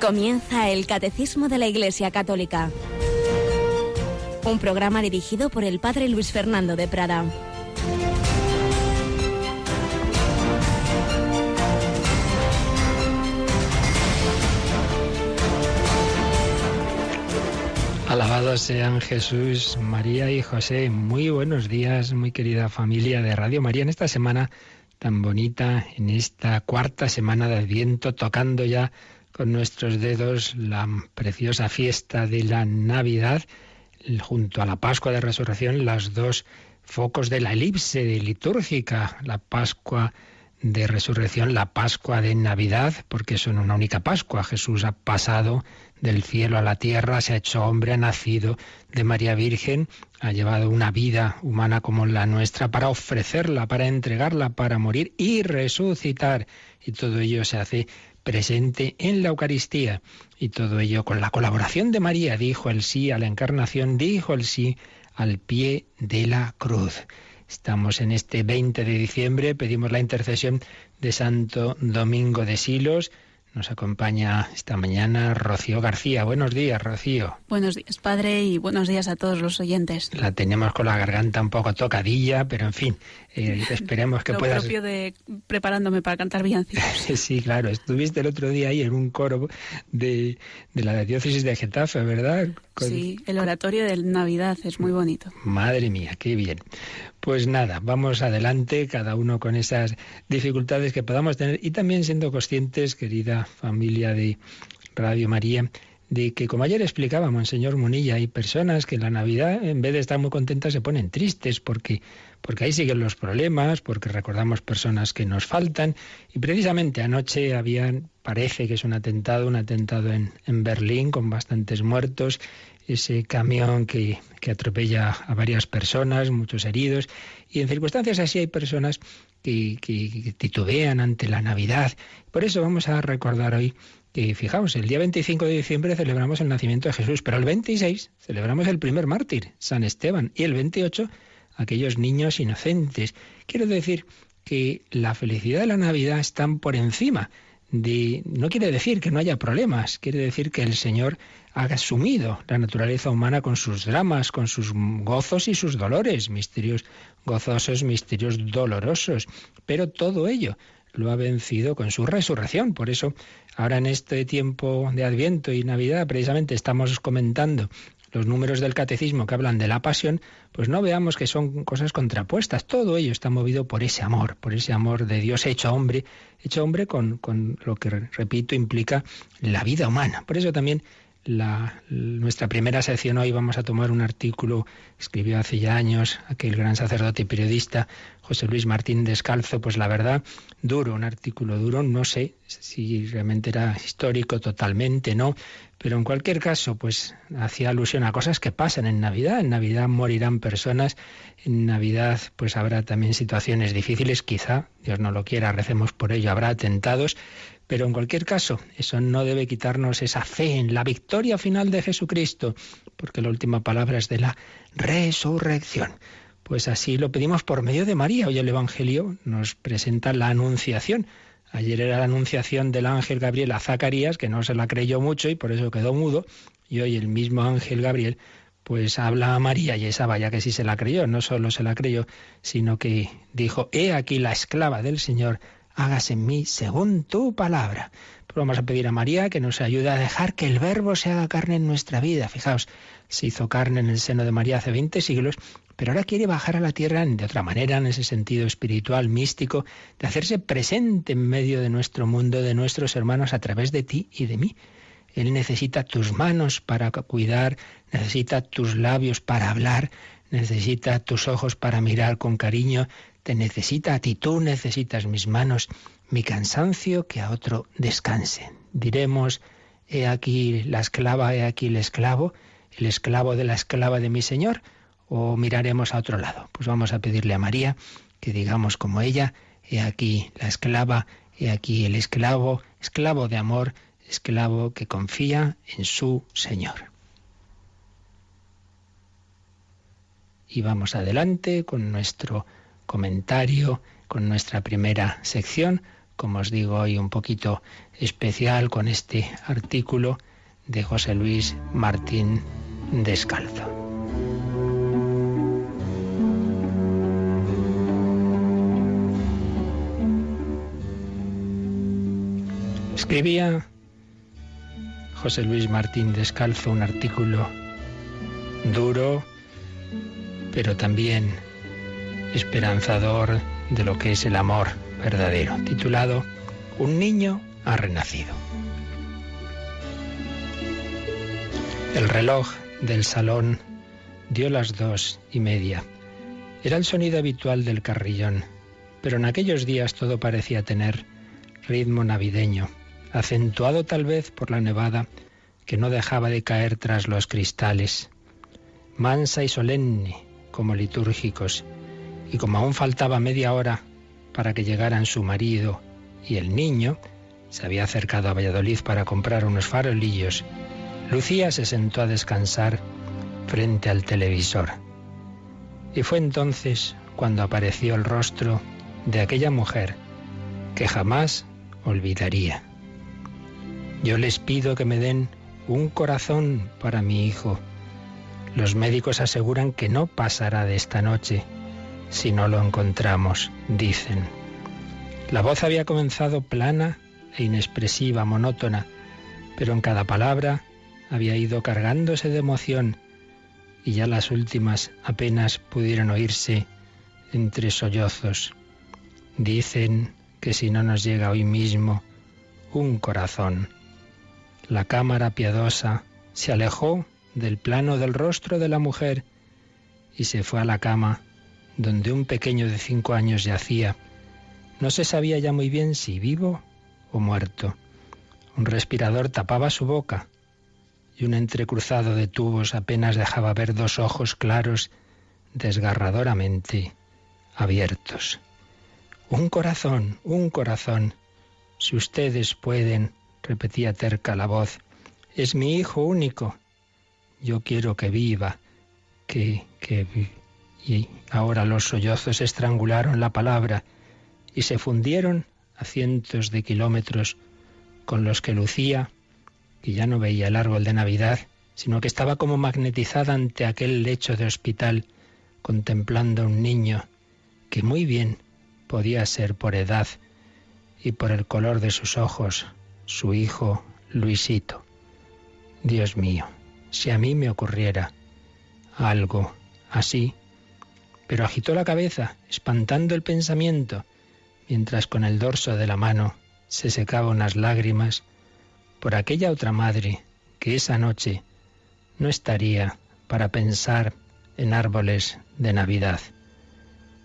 Comienza el Catecismo de la Iglesia Católica. Un programa dirigido por el Padre Luis Fernando de Prada. Alabados sean Jesús, María y José. Muy buenos días, muy querida familia de Radio María, en esta semana tan bonita, en esta cuarta semana de Adviento, tocando ya con nuestros dedos la preciosa fiesta de la Navidad, junto a la Pascua de Resurrección, los dos focos de la elipse litúrgica, la Pascua de Resurrección, la Pascua de Navidad, porque son una única Pascua. Jesús ha pasado del cielo a la tierra, se ha hecho hombre, ha nacido de María Virgen, ha llevado una vida humana como la nuestra para ofrecerla, para entregarla, para morir y resucitar. Y todo ello se hace presente en la Eucaristía. Y todo ello con la colaboración de María. Dijo el sí a la encarnación, dijo el sí al pie de la cruz. Estamos en este 20 de diciembre, pedimos la intercesión de Santo Domingo de Silos. Nos acompaña esta mañana Rocío García. Buenos días, Rocío. Buenos días, Padre, y buenos días a todos los oyentes. La tenemos con la garganta un poco tocadilla, pero en fin, esperemos que Lo puedas... propio de preparándome para cantar villancicos. Sí, claro, estuviste el otro día ahí en un coro de la diócesis de Getafe, ¿verdad? Sí, el oratorio de Navidad es muy bonito. Madre mía, qué bien. Pues nada, vamos adelante, cada uno con esas dificultades que podamos tener y también siendo conscientes, querida familia de Radio María, de que, como ayer explicaba Monseñor Munilla, hay personas que en la Navidad, en vez de estar muy contentas, se ponen tristes porque ahí siguen los problemas, porque recordamos personas que nos faltan. Y precisamente anoche parece que es un atentado en Berlín con bastantes muertos, ese camión que atropella a varias personas, muchos heridos. Y en circunstancias así hay personas que titubean ante la Navidad. Por eso vamos a recordar hoy que, fijaos, el día 25 de diciembre celebramos el nacimiento de Jesús, pero el 26 celebramos el primer mártir, San Esteban, y el 28 aquellos niños inocentes. Quiero decir que la felicidad de la Navidad está por encima no quiere decir que no haya problemas, quiere decir que el Señor ha asumido la naturaleza humana con sus dramas, con sus gozos y sus dolores, misterios gozosos, misterios dolorosos, pero todo ello lo ha vencido con su resurrección. Por eso, ahora en este tiempo de Adviento y Navidad, precisamente estamos comentando los números del Catecismo que hablan de la pasión, pues no veamos que son cosas contrapuestas. Todo ello está movido por ese amor de Dios hecho hombre con lo que, repito, implica la vida humana. Por eso también nuestra primera sección hoy vamos a tomar un artículo que escribió hace ya años aquel gran sacerdote y periodista José Luis Martín Descalzo, pues la verdad, un artículo duro, no sé si realmente era histórico totalmente, no, pero en cualquier caso, pues hacía alusión a cosas que pasan en Navidad. En Navidad morirán personas, en Navidad pues habrá también situaciones difíciles, quizá, Dios no lo quiera, recemos por ello, habrá atentados, pero en cualquier caso, eso no debe quitarnos esa fe en la victoria final de Jesucristo, porque la última palabra es de la resurrección. Pues así lo pedimos por medio de María. Hoy el Evangelio nos presenta la Anunciación. Ayer era la anunciación del ángel Gabriel a Zacarías, que no se la creyó mucho y por eso quedó mudo, y hoy el mismo ángel Gabriel pues habla a María, y esa vaya que sí se la creyó, no solo se la creyó, sino que dijo: he aquí la esclava del Señor, hágase en mí según tu palabra. Pero vamos a pedir a María que nos ayude a dejar que el Verbo se haga carne en nuestra vida. Fijaos, se hizo carne en el seno de María hace 20 siglos, pero ahora quiere bajar a la tierra de otra manera, en ese sentido espiritual, místico, de hacerse presente en medio de nuestro mundo, de nuestros hermanos, a través de ti y de mí. Él necesita tus manos para cuidar, necesita tus labios para hablar, necesita tus ojos para mirar con cariño, te necesita a ti, tú necesitas mis manos, mi cansancio, que a otro descanse. Diremos: he aquí la esclava, he aquí el esclavo de la esclava de mi Señor, o miraremos a otro lado. Pues vamos a pedirle a María que digamos como ella: he aquí la esclava, he aquí el esclavo, esclavo de amor, esclavo que confía en su Señor. Y vamos adelante con nuestro comentario, con nuestra primera sección, como os digo hoy, un poquito especial con este artículo de José Luis Martín Descalzo. Escribía José Luis Martín Descalzo un artículo duro, pero también esperanzador de lo que es el amor verdadero, titulado Un niño ha renacido. El reloj del salón dio las 2:30. Era el sonido habitual del carrillón, pero en aquellos días todo parecía tener ritmo navideño, acentuado tal vez por la nevada que no dejaba de caer tras los cristales, mansa y solemne como litúrgicos, y como aún faltaba media hora para que llegaran su marido y el niño, se había acercado a Valladolid para comprar unos farolillos, Lucía se sentó a descansar frente al televisor. Y fue entonces cuando apareció el rostro de aquella mujer que jamás olvidaría. Yo les pido que me den un corazón para mi hijo. Los médicos aseguran que no pasará de esta noche si no lo encontramos, dicen. La voz había comenzado plana e inexpresiva, monótona, pero en cada palabra había ido cargándose de emoción y ya las últimas apenas pudieron oírse entre sollozos. Dicen que si no nos llega hoy mismo un corazón. La cámara piadosa se alejó del plano del rostro de la mujer y se fue a la cama donde un pequeño de 5 años yacía. No se sabía ya muy bien si vivo o muerto. Un respirador tapaba su boca y un entrecruzado de tubos apenas dejaba ver 2 ojos claros desgarradoramente abiertos. Un corazón, si ustedes pueden, repetía terca la voz, es mi hijo único. Yo quiero que viva, Y ahora los sollozos estrangularon la palabra y se fundieron a cientos de kilómetros con los que Lucía, que ya no veía el árbol de Navidad, sino que estaba como magnetizada ante aquel lecho de hospital, contemplando a un niño que muy bien podía ser por edad y por el color de sus ojos, su hijo Luisito. Dios mío, si a mí me ocurriera algo así. Pero agitó la cabeza, espantando el pensamiento, mientras con el dorso de la mano se secaba unas lágrimas por aquella otra madre que esa noche no estaría para pensar en árboles de Navidad.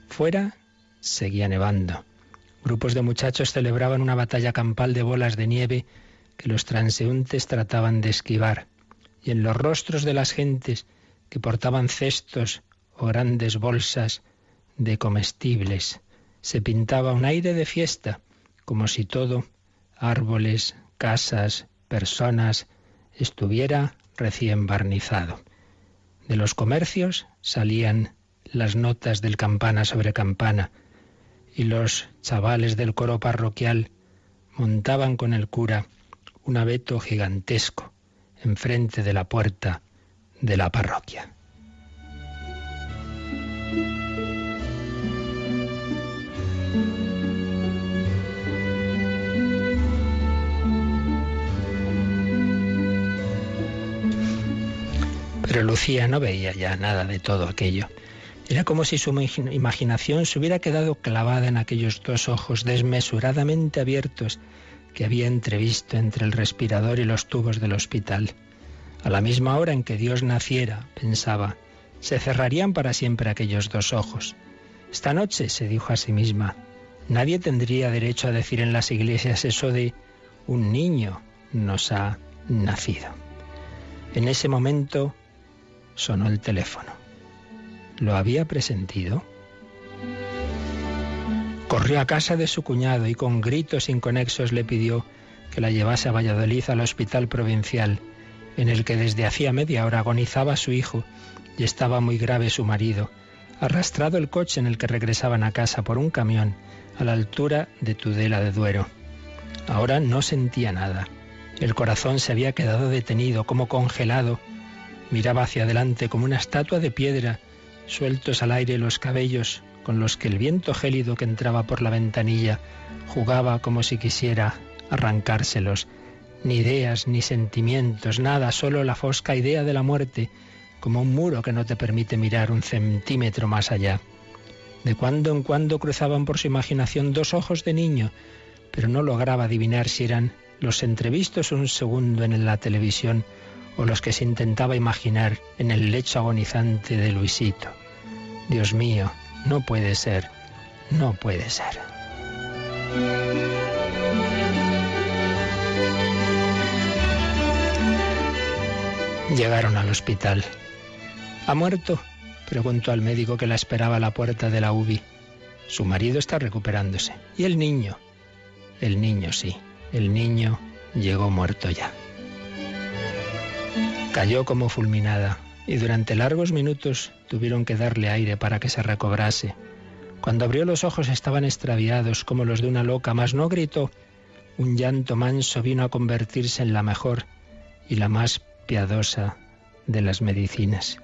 Fuera seguía nevando. Grupos de muchachos celebraban una batalla campal de bolas de nieve que los transeúntes trataban de esquivar, y en los rostros de las gentes que portaban cestos o grandes bolsas de comestibles se pintaba un aire de fiesta, como si todo, árboles, casas, personas, estuviera recién barnizado. De los comercios salían las notas del campana sobre campana, y los chavales del coro parroquial montaban con el cura un abeto gigantesco enfrente de la puerta de la parroquia. Pero Lucía no veía ya nada de todo aquello. Era como si su imaginación se hubiera quedado clavada en aquellos 2 ojos desmesuradamente abiertos que había entrevisto entre el respirador y los tubos del hospital. A la misma hora en que Dios naciera, pensaba, se cerrarían para siempre aquellos 2 ojos. Esta noche, se dijo a sí misma, nadie tendría derecho a decir en las iglesias eso de un niño nos ha nacido. En ese momento sonó el teléfono. ¿Lo había presentido? Corrió a casa de su cuñado y con gritos inconexos le pidió que la llevase a Valladolid al hospital provincial, en el que desde hacía media hora agonizaba su hijo y estaba muy grave su marido, arrastrado el coche en el que regresaban a casa por un camión a la altura de Tudela de Duero. Ahora no sentía nada. El corazón se había quedado detenido, como congelado. Miraba hacia adelante como una estatua de piedra, sueltos al aire los cabellos con los que el viento gélido que entraba por la ventanilla jugaba como si quisiera arrancárselos. Ni ideas, ni sentimientos, nada, solo la fosca idea de la muerte, como un muro que no te permite mirar un centímetro más allá. De cuando en cuando cruzaban por su imaginación dos ojos de niño, pero no lograba adivinar si eran los entrevistos un segundo en la televisión o los que se intentaba imaginar en el lecho agonizante de Luisito. Dios mío, no puede ser, no puede ser. Llegaron al hospital. ¿Ha muerto?, preguntó al médico que la esperaba a la puerta de la UBI. Su marido está recuperándose. ¿Y el niño? El niño sí, el niño llegó muerto ya. Cayó como fulminada y durante largos minutos tuvieron que darle aire para que se recobrase. Cuando abrió los ojos estaban extraviados como los de una loca, mas no gritó. Un llanto manso vino a convertirse en la mejor y la más piadosa de las medicinas.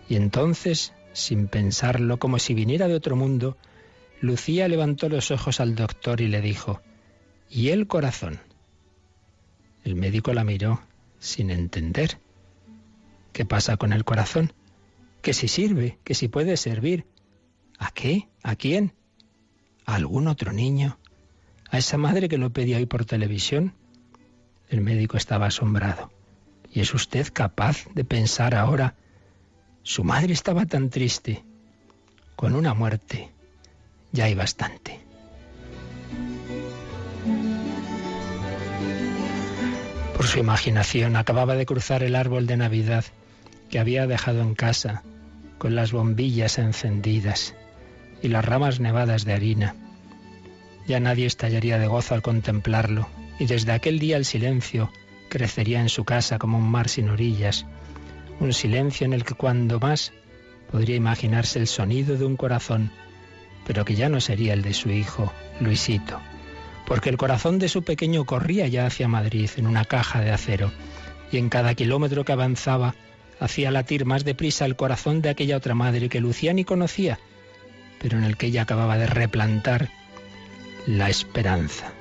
Y entonces, sin pensarlo, como si viniera de otro mundo, Lucía levantó los ojos al doctor y le dijo: ¿y el corazón? El médico la miró sin entender. ¿Qué pasa con el corazón? Que si sirve, que si puede servir. ¿A qué? ¿A quién? ¿A algún otro niño? ¿A esa madre que lo pedía hoy por televisión? El médico estaba asombrado. ¿Y es usted capaz de pensar ahora? Su madre estaba tan triste. Con una muerte ya hay bastante. Por su imaginación acababa de cruzar el árbol de Navidad que había dejado en casa, con las bombillas encendidas y las ramas nevadas de harina. Ya nadie estallaría de gozo al contemplarlo, y desde aquel día el silencio crecería en su casa como un mar sin orillas, un silencio en el que cuando más podría imaginarse el sonido de un corazón, pero que ya no sería el de su hijo, Luisito, porque el corazón de su pequeño corría ya hacia Madrid en una caja de acero, y en cada kilómetro que avanzaba hacía latir más deprisa el corazón de aquella otra madre que Lucía ni conocía, pero en el que ella acababa de replantar la esperanza.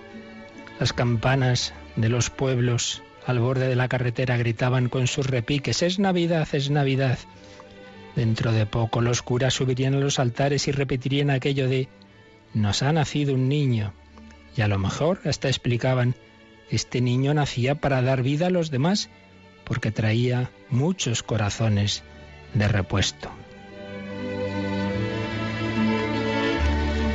Las campanas de los pueblos al borde de la carretera gritaban con sus repiques: ¡es Navidad, es Navidad! Dentro de poco los curas subirían a los altares y repetirían aquello de: nos ha nacido un niño. Y a lo mejor hasta explicaban: este niño nacía para dar vida a los demás, porque traía muchos corazones de repuesto.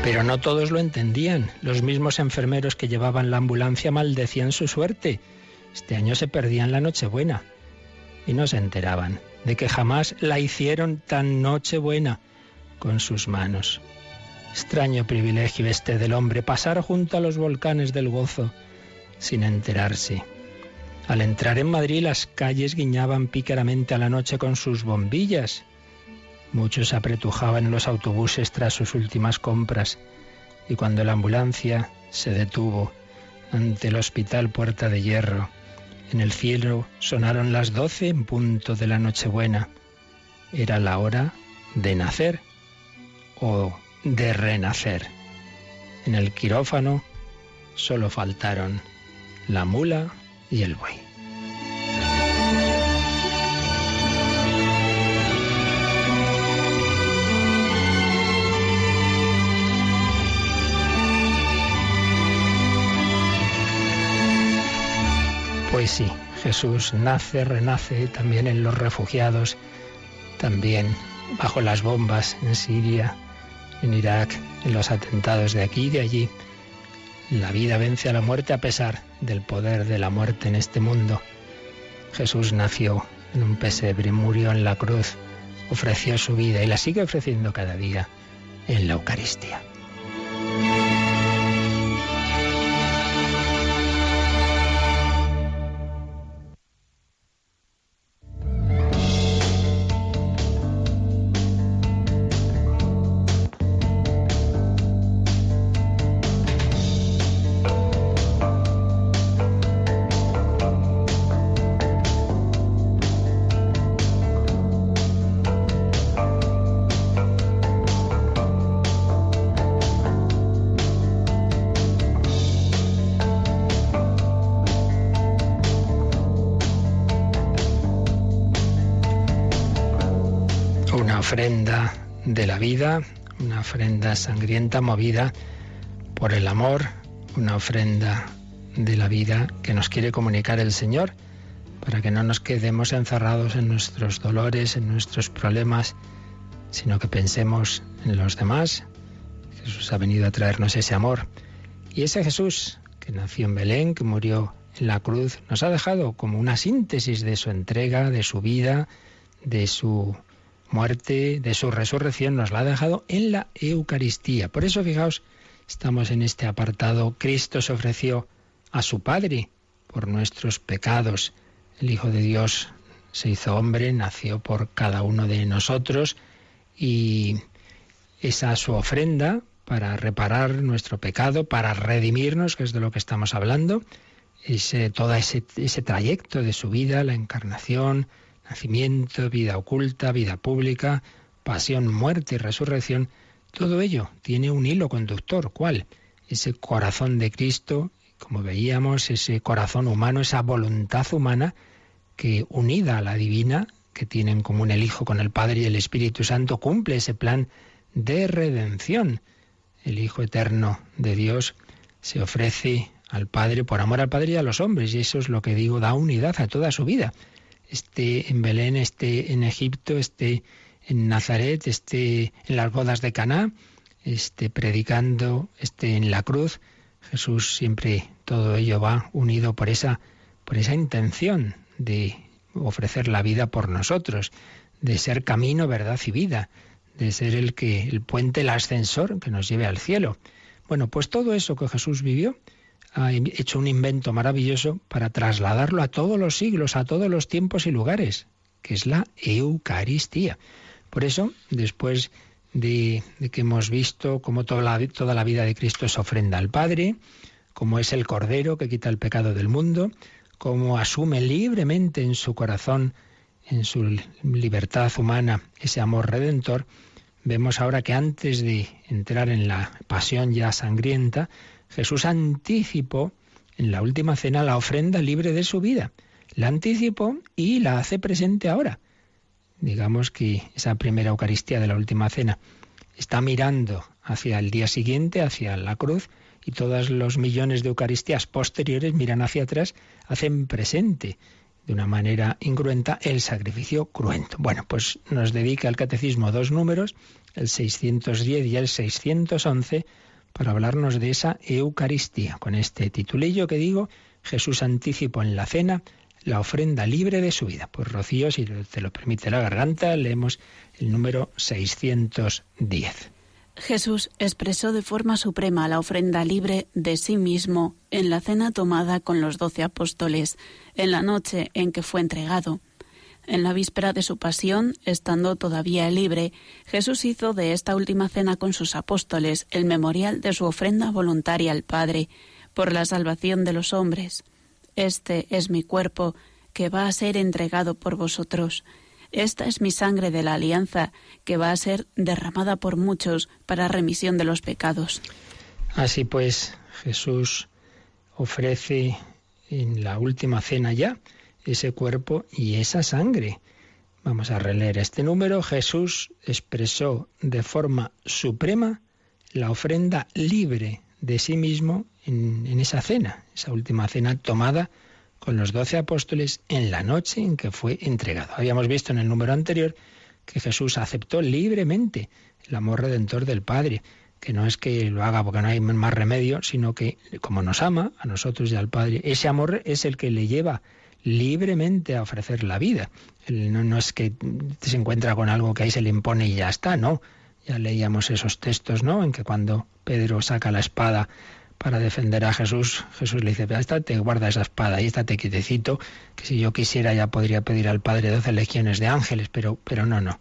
Pero no todos lo entendían. Los mismos enfermeros que llevaban la ambulancia maldecían su suerte. Este año se perdían la Nochebuena y no se enteraban de que jamás la hicieron tan Nochebuena con sus manos. Extraño privilegio este del hombre, pasar junto a los volcanes del gozo sin enterarse. Al entrar en Madrid las calles guiñaban pícaramente a la noche con sus bombillas. Muchos apretujaban en los autobuses tras sus últimas compras, y cuando la ambulancia se detuvo ante el hospital Puerta de Hierro, en el cielo sonaron las 12 en punto de la Nochebuena. Era la hora de nacer o de renacer. En el quirófano solo faltaron la mula y el buey. Pues sí, Jesús nace, renace también en los refugiados, también bajo las bombas en Siria, en Irak, en los atentados de aquí y de allí. La vida vence a la muerte a pesar del poder de la muerte en este mundo. Jesús nació en un pesebre, murió en la cruz, ofreció su vida y la sigue ofreciendo cada día en la Eucaristía. Una ofrenda de la vida, una ofrenda sangrienta movida por el amor, una ofrenda de la vida que nos quiere comunicar el Señor para que no nos quedemos encerrados en nuestros dolores, en nuestros problemas, sino que pensemos en los demás. Jesús ha venido a traernos ese amor. Y ese Jesús que nació en Belén, que murió en la cruz, nos ha dejado como una síntesis de su entrega, de su vida, de su muerte, de su resurrección, nos la ha dejado en la Eucaristía. Por eso, fijaos, estamos en este apartado. Cristo se ofreció a su Padre por nuestros pecados. El Hijo de Dios se hizo hombre, nació por cada uno de nosotros y esa su ofrenda para reparar nuestro pecado, para redimirnos, que es de lo que estamos hablando, todo ese trayecto de su vida, la encarnación, nacimiento, vida oculta, vida pública, pasión, muerte y resurrección, todo ello tiene un hilo conductor. ¿Cuál? Ese corazón de Cristo, como veíamos, ese corazón humano, esa voluntad humana que, unida a la divina, que tiene en común el Hijo con el Padre y el Espíritu Santo, cumple ese plan de redención. El Hijo eterno de Dios se ofrece al Padre por amor al Padre y a los hombres, y eso es lo que digo, da unidad a toda su vida. Esté en Belén, esté en Egipto, esté en Nazaret, esté en las bodas de Caná, esté predicando, esté en la cruz, Jesús siempre, todo ello va unido por esa intención de ofrecer la vida por nosotros, de ser camino, verdad y vida, de ser el puente, el ascensor que nos lleve al cielo. Bueno, pues todo eso que Jesús vivió ha hecho un invento maravilloso para trasladarlo a todos los siglos, a todos los tiempos y lugares, que es la Eucaristía. Por eso, después de que hemos visto cómo toda la vida de Cristo es ofrenda al Padre, cómo es el Cordero que quita el pecado del mundo, cómo asume libremente en su corazón, en su libertad humana, ese amor redentor, vemos ahora que antes de entrar en la pasión ya sangrienta, Jesús anticipó en la última cena la ofrenda libre de su vida. La anticipó y la hace presente ahora. Digamos que esa primera Eucaristía de la última cena está mirando hacia el día siguiente, hacia la cruz, y todos los millones de Eucaristías posteriores miran hacia atrás, hacen presente de una manera incruenta el sacrificio cruento. Bueno, pues nos dedica el Catecismo 2 números, el 610 y el 611, para hablarnos de esa Eucaristía, con este titulillo que digo, Jesús anticipó en la cena la ofrenda libre de su vida. Pues Rocío, si te lo permite la garganta, leemos el número 610. Jesús expresó de forma suprema la ofrenda libre de sí mismo en la cena tomada con los 12 apóstoles, en la noche en que fue entregado. En la víspera de su pasión, estando todavía libre, Jesús hizo de esta última cena con sus apóstoles el memorial de su ofrenda voluntaria al Padre, por la salvación de los hombres. Este es mi cuerpo, que va a ser entregado por vosotros. Esta es mi sangre de la alianza, que va a ser derramada por muchos para remisión de los pecados. Así pues, Jesús ofrece en la última cena ya ese cuerpo y esa sangre. Vamos a releer este número. Jesús expresó de forma suprema la ofrenda libre de sí mismo en esa cena, esa última cena tomada con los 12 apóstoles en la noche en que fue entregado. Habíamos visto en el número anterior que Jesús aceptó libremente el amor redentor del Padre, que no es que lo haga porque no hay más remedio, sino que como nos ama a nosotros y al Padre, ese amor es el que le lleva libremente a ofrecer la vida. No es que se encuentra con algo que ahí se le impone y ya está, no. Ya leíamos esos textos, ¿no?, en que cuando Pedro saca la espada para defender a Jesús, Jesús le dice, estate, guarda esa espada y estate quietecito, que si yo quisiera ya podría pedir al Padre 12 legiones de ángeles, pero no.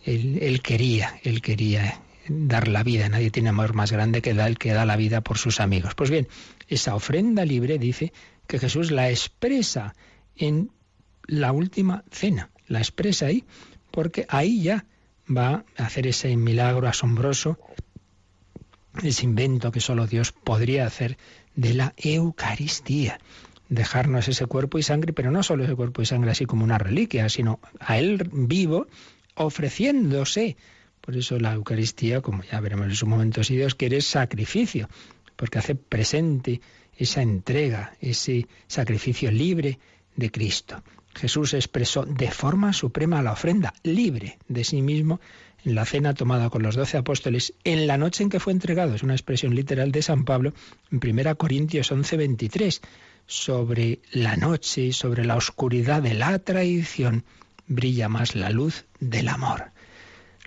Él quería dar la vida. Nadie tiene amor más grande que el que da la vida por sus amigos. Pues bien, esa ofrenda libre dice que Jesús la expresa en la última cena. La expresa ahí, porque ahí ya va a hacer ese milagro asombroso, ese invento que solo Dios podría hacer de la Eucaristía. Dejarnos ese cuerpo y sangre, pero no solo ese cuerpo y sangre así como una reliquia, sino a Él vivo, ofreciéndose. Por eso la Eucaristía, como ya veremos en su momento, si Dios quiere, es sacrificio, porque hace presente esa entrega, ese sacrificio libre de Cristo. Jesús expresó de forma suprema la ofrenda libre de sí mismo en la cena tomada con los 12 apóstoles en la noche en que fue entregado. Es una expresión literal de San Pablo en 1 Corintios 11:23. Sobre la noche, sobre la oscuridad de la traición, brilla más la luz del amor.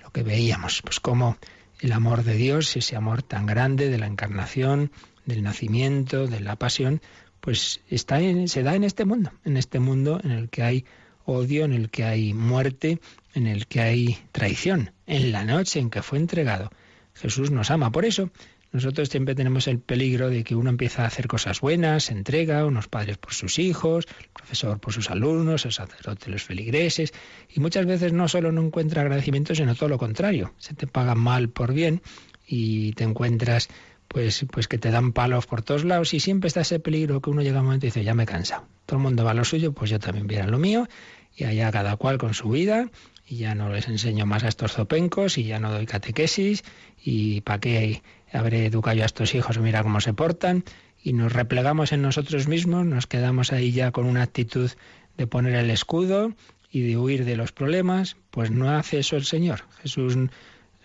Lo que veíamos, pues cómo el amor de Dios, ese amor tan grande de la encarnación, del nacimiento, de la pasión, pues se da en este mundo en el que hay odio, en el que hay muerte, en el que hay traición. En la noche en que fue entregado, Jesús nos ama. Por eso nosotros siempre tenemos el peligro de que uno empieza a hacer cosas buenas, se entrega, unos padres por sus hijos, el profesor por sus alumnos, el sacerdote, los feligreses, y muchas veces no solo no encuentra agradecimiento, sino todo lo contrario. Se te paga mal por bien y te encuentras pues que te dan palos por todos lados, y siempre está ese peligro que uno llega a un momento y dice, ya me he cansado. Todo el mundo va a lo suyo, pues yo también voy a lo mío, y allá cada cual con su vida, y ya no les enseño más a estos zopencos, y ya no doy catequesis, y ¿para qué habré educado yo a estos hijos? Mira cómo se portan, y nos replegamos en nosotros mismos, nos quedamos ahí ya con una actitud de poner el escudo y de huir de los problemas. Pues no hace eso el Señor. Jesús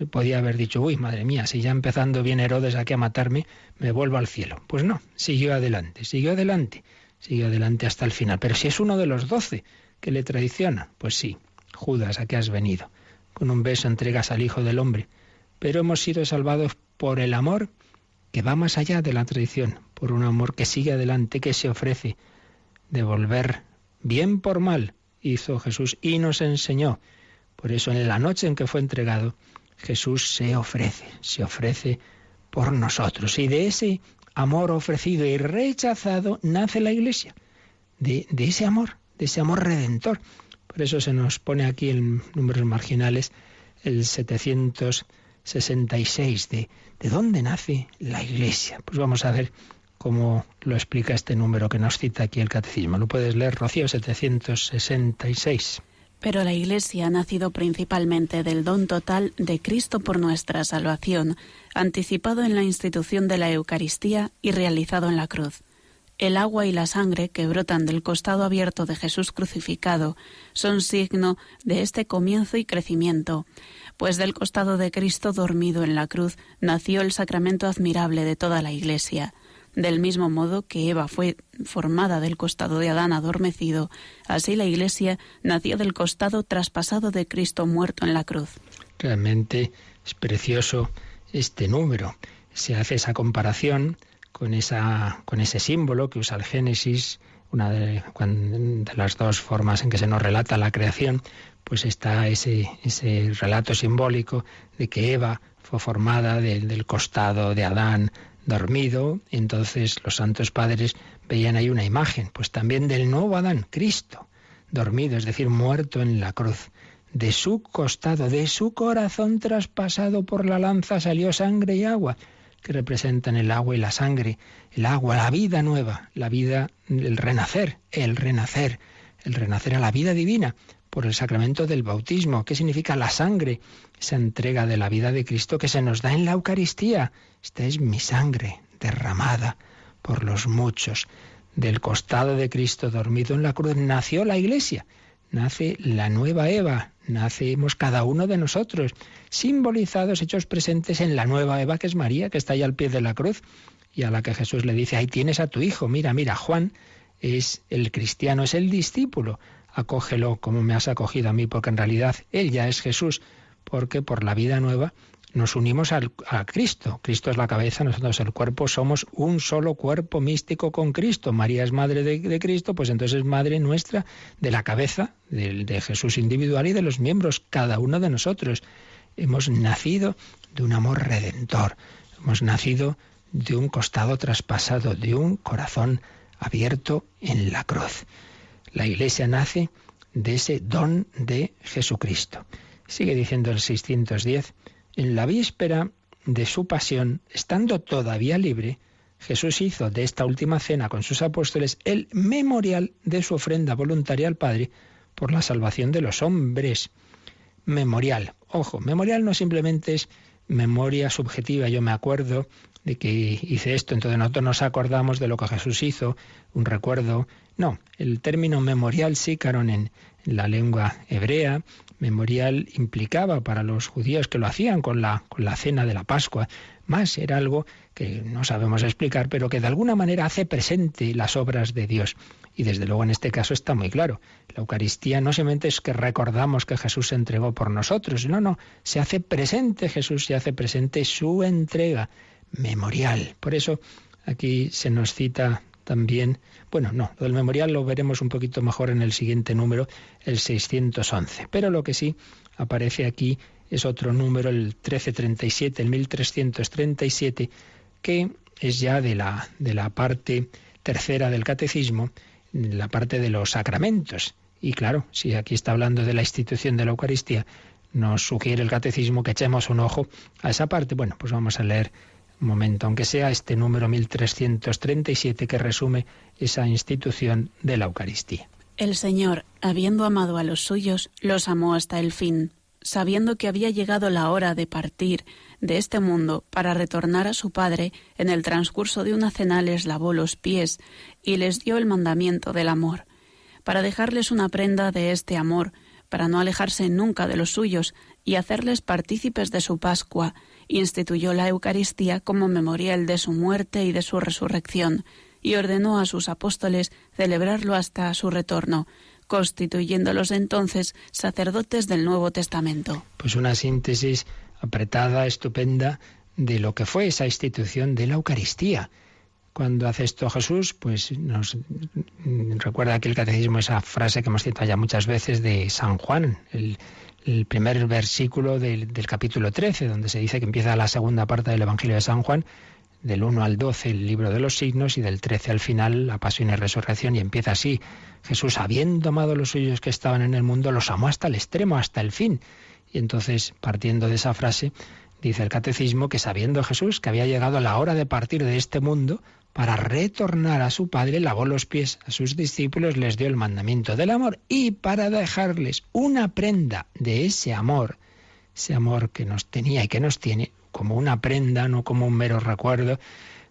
podía haber dicho, uy, madre mía, si ya empezando viene Herodes aquí a matarme, me vuelvo al cielo. Pues no, siguió adelante hasta el final. Pero si es uno de los 12 que le traiciona, pues sí, Judas, ¿a qué has venido? Con un beso entregas al Hijo del Hombre. Pero hemos sido salvados por el amor que va más allá de la traición, por un amor que sigue adelante, que se ofrece. Devolver bien por mal, hizo Jesús y nos enseñó. Por eso en la noche en que fue entregado, Jesús se ofrece por nosotros. Y de ese amor ofrecido y rechazado nace la Iglesia, de ese amor redentor. Por eso se nos pone aquí en números marginales el 766, de dónde nace la Iglesia. Pues vamos a ver cómo lo explica este número que nos cita aquí el Catecismo. Lo puedes leer, Rocío, 766. Pero la Iglesia ha nacido principalmente del don total de Cristo por nuestra salvación, anticipado en la institución de la Eucaristía y realizado en la cruz. El agua y la sangre que brotan del costado abierto de Jesús crucificado son signo de este comienzo y crecimiento, pues del costado de Cristo dormido en la cruz nació el sacramento admirable de toda la Iglesia. Del mismo modo que Eva fue formada del costado de Adán adormecido, así la Iglesia nació del costado traspasado de Cristo muerto en la cruz. Realmente es precioso este número. Se hace esa comparación con ese símbolo que usa el Génesis, una de las dos formas en que se nos relata la creación, pues está ese relato simbólico de que Eva fue formada del costado de Adán dormido. Entonces los santos padres veían ahí una imagen, pues también del nuevo Adán, Cristo, dormido, es decir, muerto en la cruz. De su costado, de su corazón traspasado por la lanza salió sangre y agua, que representan el agua y la sangre, el agua, la vida nueva, la vida, el renacer a la vida divina por el sacramento del bautismo. ¿Qué significa la sangre? Esa entrega de la vida de Cristo que se nos da en la Eucaristía. Esta es mi sangre derramada por los muchos. Del costado de Cristo dormido en la cruz nació la Iglesia. Nace la nueva Eva, nacemos cada uno de nosotros, simbolizados, hechos presentes en la nueva Eva, que es María, que está ahí al pie de la cruz, y a la que Jesús le dice, ahí tienes a tu hijo, mira, Juan es el cristiano, es el discípulo, acógelo como me has acogido a mí, porque en realidad él ya es Jesús, porque por la vida nueva nos unimos a Cristo. Cristo es la cabeza, nosotros el cuerpo, somos un solo cuerpo místico con Cristo. María es madre de Cristo, pues entonces es madre nuestra, de la cabeza, de Jesús individual y de los miembros, cada uno de nosotros. Hemos nacido de un amor redentor, hemos nacido de un costado traspasado, de un corazón abierto en la cruz. La Iglesia nace de ese don de Jesucristo. Sigue diciendo el 610, en la víspera de su pasión, estando todavía libre, Jesús hizo de esta última cena con sus apóstoles el memorial de su ofrenda voluntaria al Padre por la salvación de los hombres. memorial. Ojo, memorial no simplemente es memoria subjetiva, yo me acuerdo de que hice esto, entonces nosotros nos acordamos de lo que Jesús hizo, un recuerdo. No, el término memorial sícaron en la lengua hebrea, memorial implicaba para los judíos que lo hacían con la cena de la Pascua, más era algo que no sabemos explicar, pero que de alguna manera hace presente las obras de Dios. Y desde luego en este caso está muy claro. La Eucaristía no solamente es que recordamos que Jesús se entregó por nosotros, no, se hace presente Jesús, se hace presente su entrega memorial. Por eso aquí se nos cita también, lo del memorial lo veremos un poquito mejor en el siguiente número, el 611. Pero lo que sí aparece aquí es otro número, el 1337, el 1337, que es ya de la parte tercera del catecismo, la parte de los sacramentos. Y claro, si aquí está hablando de la institución de la Eucaristía, nos sugiere el catecismo que echemos un ojo a esa parte. Bueno, pues vamos a leer un momento, aunque sea este número 1337 que resume esa institución de la Eucaristía. El Señor, habiendo amado a los suyos, los amó hasta el fin, sabiendo que había llegado la hora de partir de este mundo para retornar a su Padre. En el transcurso de una cena les lavó los pies y les dio el mandamiento del amor, para dejarles una prenda de este amor, para no alejarse nunca de los suyos y hacerles partícipes de su Pascua. Instituyó la Eucaristía como memorial de su muerte y de su resurrección, y ordenó a sus apóstoles celebrarlo hasta su retorno, constituyéndolos entonces sacerdotes del Nuevo Testamento. Pues una síntesis apretada, estupenda, de lo que fue esa institución de la Eucaristía. Cuando hace esto Jesús, pues nos recuerda aquí el catecismo esa frase que hemos citado ya muchas veces de San Juan, el primer versículo del capítulo 13, donde se dice que empieza la segunda parte del Evangelio de San Juan, del 1 al 12 el libro de los signos y del 13 al final la pasión y resurrección, y empieza así: Jesús, habiendo amado a los suyos que estaban en el mundo, los amó hasta el extremo, hasta el fin. Y entonces, partiendo de esa frase, dice el catecismo que sabiendo Jesús que había llegado la hora de partir de este mundo para retornar a su Padre, lavó los pies a sus discípulos, les dio el mandamiento del amor, y para dejarles una prenda de ese amor que nos tenía y que nos tiene, como una prenda, no como un mero recuerdo,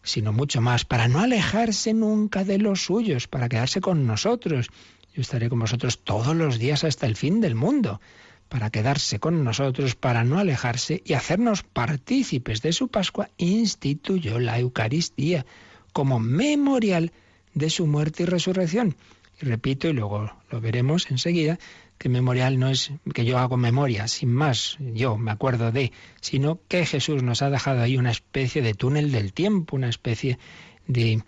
sino mucho más, para no alejarse nunca de los suyos, para quedarse con nosotros. Yo estaré con vosotros todos los días hasta el fin del mundo, para quedarse con nosotros, para no alejarse y hacernos partícipes de su Pascua, instituyó la Eucaristía como memorial de su muerte y resurrección. Y repito, y luego lo veremos enseguida, que memorial no es que yo hago memoria, sin más, yo me acuerdo de, sino que Jesús nos ha dejado ahí una especie de túnel del tiempo, una especie de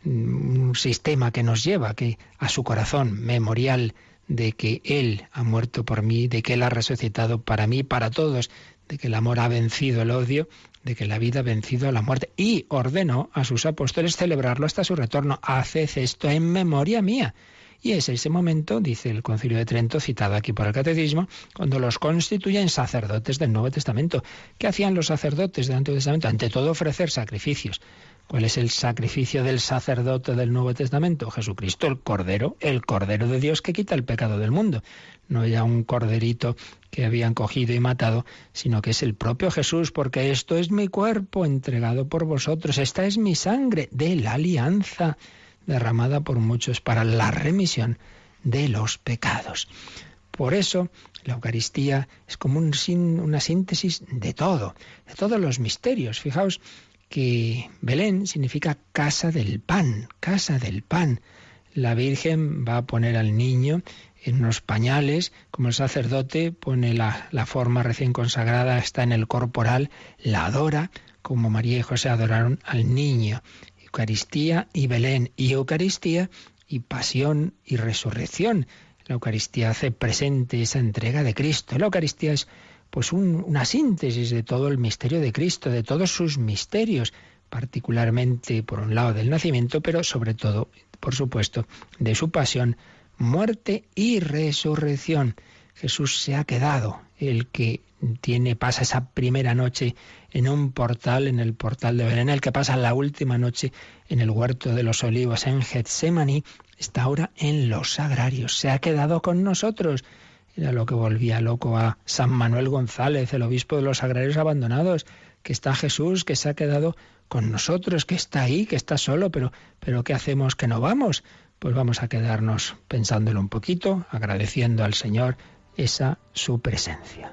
un sistema que nos lleva a su corazón, memorial de que Él ha muerto por mí, de que Él ha resucitado para mí, para todos, de que el amor ha vencido el odio, de que la vida ha vencido a la muerte, y ordenó a sus apóstoles celebrarlo hasta su retorno. Haced esto en memoria mía. Y es ese momento, dice el Concilio de Trento, citado aquí por el Catecismo, cuando los constituyen sacerdotes del Nuevo Testamento. ¿Qué hacían los sacerdotes del Antiguo Testamento? Ante todo, ofrecer sacrificios. ¿Cuál es el sacrificio del sacerdote del Nuevo Testamento? Jesucristo, el Cordero de Dios que quita el pecado del mundo. No ya un corderito que habían cogido y matado, sino que es el propio Jesús, porque esto es mi cuerpo entregado por vosotros, esta es mi sangre de la alianza, derramada por muchos para la remisión de los pecados. Por eso, la Eucaristía es como una síntesis de todo, de todos los misterios. Fijaos que Belén significa casa del pan, casa del pan. La Virgen va a poner al niño en unos pañales, como el sacerdote pone la forma recién consagrada, está en el corporal, la adora, como María y José adoraron al niño. Eucaristía y Belén, y Eucaristía y pasión y resurrección. La Eucaristía hace presente esa entrega de Cristo. La Eucaristía es pues una síntesis de todo el misterio de Cristo, de todos sus misterios, particularmente por un lado del nacimiento, pero sobre todo, por supuesto, de su pasión, muerte y resurrección. Jesús se ha quedado, el que pasa esa primera noche en un portal, en el portal de Belén, el que pasa la última noche en el huerto de los olivos en Getsemaní, está ahora en los sagrarios, se ha quedado con nosotros. Era lo que volvía loco a San Manuel González, el obispo de los Sagrarios Abandonados, que está Jesús, que se ha quedado con nosotros, que está ahí, que está solo, pero ¿qué hacemos que no vamos? Pues vamos a quedarnos pensándolo un poquito, agradeciendo al Señor esa su presencia.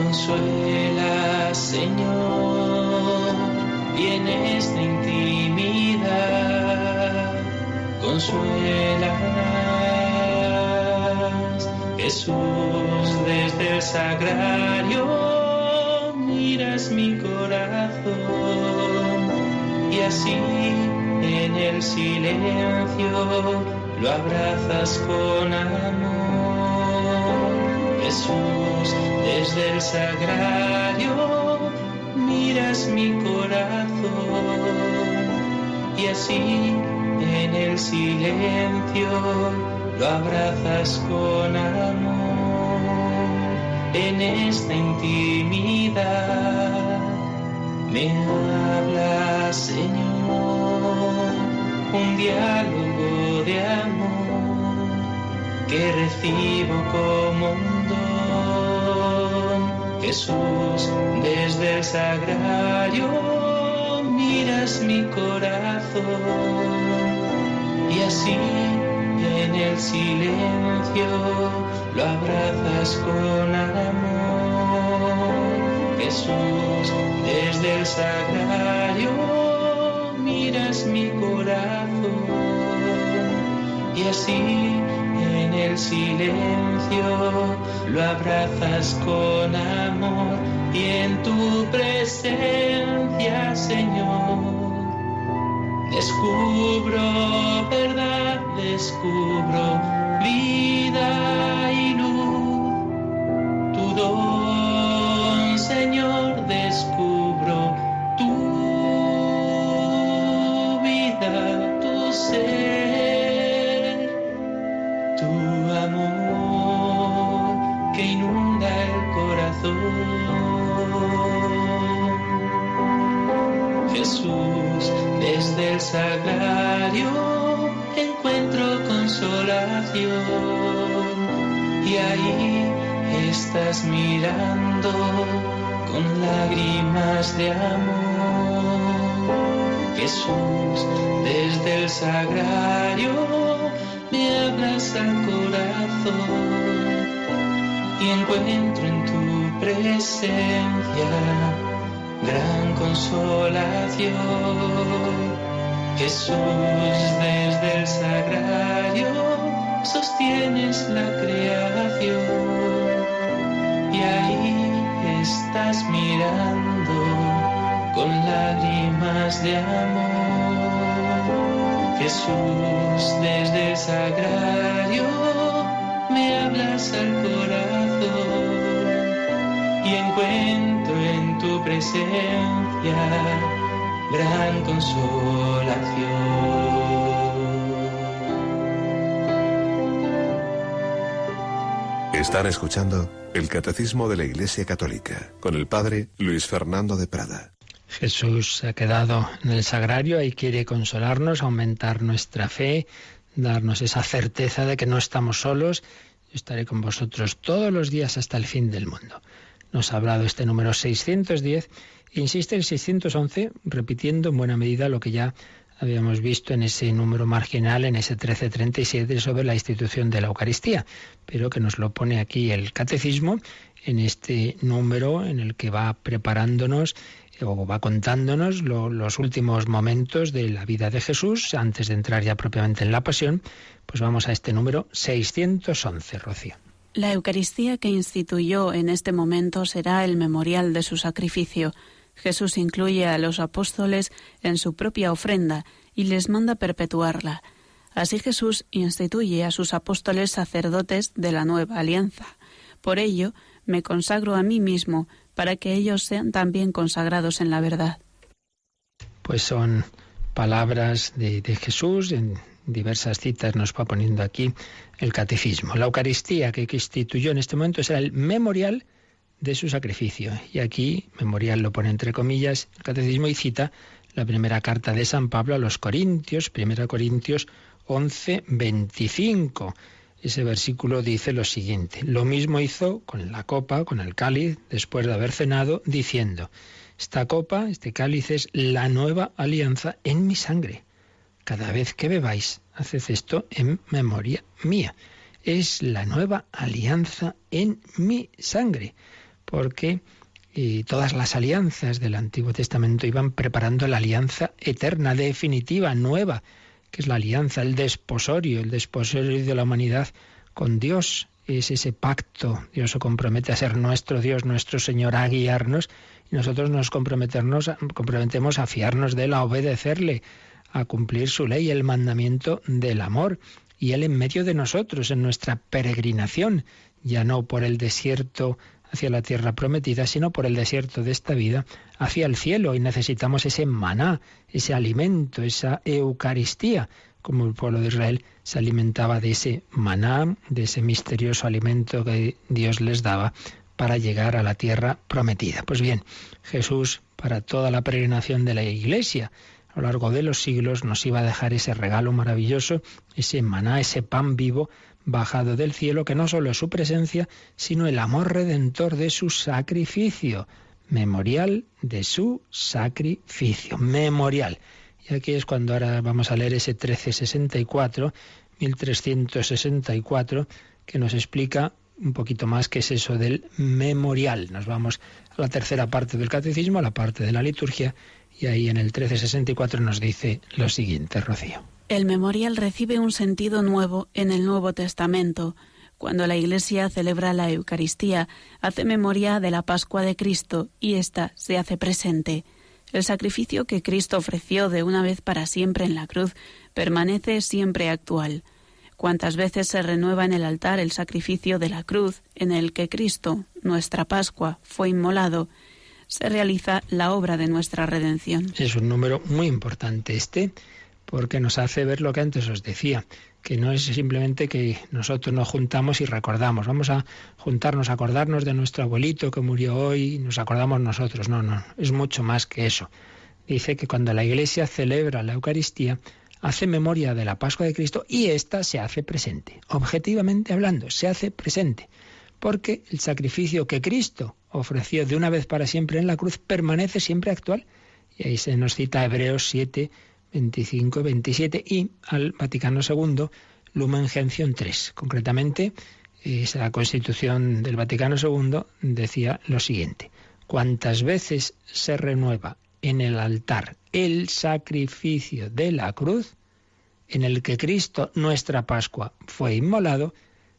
Consuela, Señor, y en esta intimidad consuelas. Jesús, desde el sagrario miras mi corazón y así en el silencio lo abrazas con amor. Jesús, desde el sagrario miras mi corazón y así en el silencio lo abrazas con amor. En esta intimidad me habla, Señor, un diálogo de amor que recibo como un don. Jesús, desde el sagrario miras mi corazón y así en el silencio lo abrazas con amor. Jesús, desde el sagrario miras mi corazón y así en el silencio lo abrazas con amor y en tu presencia, Señor, descubro verdad, descubro vida y luz. Tu don, Señor, descubro tu vida, tu ser, tu amor que inunda el corazón. Jesús, desde el sagrario encuentro consolación y ahí estás mirando con lágrimas de amor. Jesús, desde el sagrario me hablas al corazón y encuentro en tu presencia gran consolación. Jesús, desde el sagrario sostienes la creación y ahí estás mirando con lágrimas de amor. Jesús, desde el sagrario me hablas al corazón y encuentro en tu presencia gran consolación. Están escuchando el Catecismo de la Iglesia Católica con el Padre Luis Fernando de Prada. Jesús se ha quedado en el sagrario y quiere consolarnos, aumentar nuestra fe, darnos esa certeza de que no estamos solos. Yo estaré con vosotros todos los días hasta el fin del mundo. Nos ha hablado este número 610, insiste el 611, repitiendo en buena medida lo que ya habíamos visto en ese número marginal, en ese 1337, sobre la institución de la Eucaristía, pero que nos lo pone aquí el Catecismo, en este número en el que va preparándonos o va contándonos los últimos momentos de la vida de Jesús, antes de entrar ya propiamente en la pasión. Pues vamos a este número 611, Rocío. La Eucaristía que instituyó en este momento será el memorial de su sacrificio. Jesús incluye a los apóstoles en su propia ofrenda y les manda perpetuarla. Así Jesús instituye a sus apóstoles sacerdotes de la nueva alianza. Por ello, me consagro a mí mismo, para que ellos sean también consagrados en la verdad. Pues son palabras de Jesús, en diversas citas nos va poniendo aquí el Catecismo. La Eucaristía que instituyó en este momento será el memorial de su sacrificio. Y aquí, memorial lo pone entre comillas el Catecismo y cita la primera carta de San Pablo a los Corintios, 1 Corintios 11, 25. Ese versículo dice lo siguiente: lo mismo hizo con la copa, con el cáliz, después de haber cenado, diciendo: esta copa, este cáliz es la nueva alianza en mi sangre. Cada vez que bebáis, haced esto en memoria mía. Es la nueva alianza en mi sangre. Porque todas las alianzas del Antiguo Testamento iban preparando la alianza eterna, definitiva, nueva, que es la alianza, el desposorio de la humanidad con Dios. Es ese pacto. Dios se compromete a ser nuestro Dios, nuestro Señor, a guiarnos, y nosotros nos comprometemos a fiarnos de Él, a obedecerle, a cumplir su ley, el mandamiento del amor, y Él en medio de nosotros, en nuestra peregrinación, ya no por el desierto hacia la tierra prometida, sino por el desierto de esta vida hacia el cielo, y necesitamos ese maná, ese alimento, esa Eucaristía, como el pueblo de Israel se alimentaba de ese maná, de ese misterioso alimento que Dios les daba para llegar a la tierra prometida. Pues bien, Jesús, para toda la peregrinación de la Iglesia, a lo largo de los siglos, nos iba a dejar ese regalo maravilloso, ese maná, ese pan vivo, bajado del cielo, que no solo es su presencia, sino el amor redentor de su sacrificio, memorial de su sacrificio, memorial. Y aquí es cuando ahora vamos a leer ese 1364, que nos explica un poquito más qué es eso del memorial. Nos vamos a la tercera parte del Catecismo, a la parte de la liturgia, y ahí en el 1364 nos dice lo siguiente, Rocío. El memorial recibe un sentido nuevo en el Nuevo Testamento. Cuando la Iglesia celebra la Eucaristía, hace memoria de la Pascua de Cristo y ésta se hace presente. El sacrificio que Cristo ofreció de una vez para siempre en la cruz permanece siempre actual. Cuántas veces se renueva en el altar el sacrificio de la cruz en el que Cristo, nuestra Pascua, fue inmolado, se realiza la obra de nuestra redención. Es un número muy importante porque nos hace ver lo que antes os decía, que no es simplemente que nosotros nos juntamos y recordamos. Vamos a juntarnos, a acordarnos de nuestro abuelito que murió hoy y nos acordamos nosotros. No, es mucho más que eso. Dice que cuando la Iglesia celebra la Eucaristía, hace memoria de la Pascua de Cristo y ésta se hace presente. Objetivamente hablando, se hace presente. Porque el sacrificio que Cristo ofreció de una vez para siempre en la cruz permanece siempre actual. Y ahí se nos cita Hebreos 7, 25, 27 y al Vaticano II, Lumen Gentium 3. Concretamente, esa Constitución del Vaticano II decía lo siguiente: cuantas veces se renueva en el altar el sacrificio de la cruz, en el que Cristo, nuestra Pascua, fue inmolado,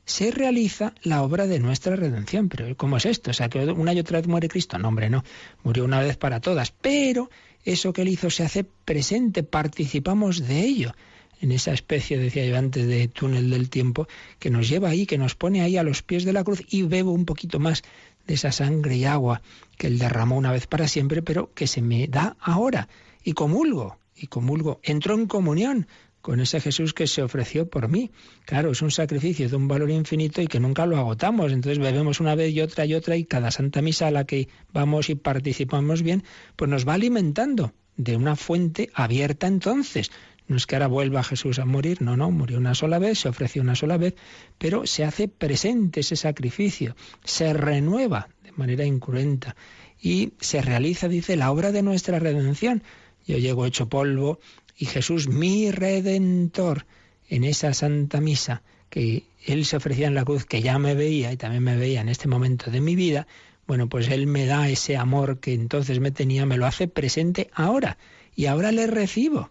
se realiza la obra de nuestra redención. Pero ¿cómo es esto? O sea, que una y otra vez muere Cristo. No, hombre, no. Murió una vez para todas. Pero eso que Él hizo se hace presente, participamos de ello. En esa especie, decía yo antes, de túnel del tiempo, que nos lleva ahí, que nos pone ahí a los pies de la cruz y bebo un poquito más de esa sangre y agua que Él derramó una vez para siempre, pero que se me da ahora. Y comulgo. Entro en comunión con ese Jesús que se ofreció por mí. Claro, es un sacrificio de un valor infinito y que nunca lo agotamos. Entonces bebemos una vez y otra, y cada Santa Misa a la que vamos y participamos bien, pues nos va alimentando de una fuente abierta entonces. No es que ahora vuelva Jesús a morir, no, murió una sola vez, se ofreció una sola vez, pero se hace presente ese sacrificio, se renueva de manera incruenta y se realiza, dice, la obra de nuestra redención. Yo llego hecho polvo y Jesús, mi Redentor, en esa Santa Misa, que Él se ofrecía en la cruz, que ya me veía y también me veía en este momento de mi vida, bueno, pues Él me da ese amor que entonces me tenía, me lo hace presente ahora. Y ahora le recibo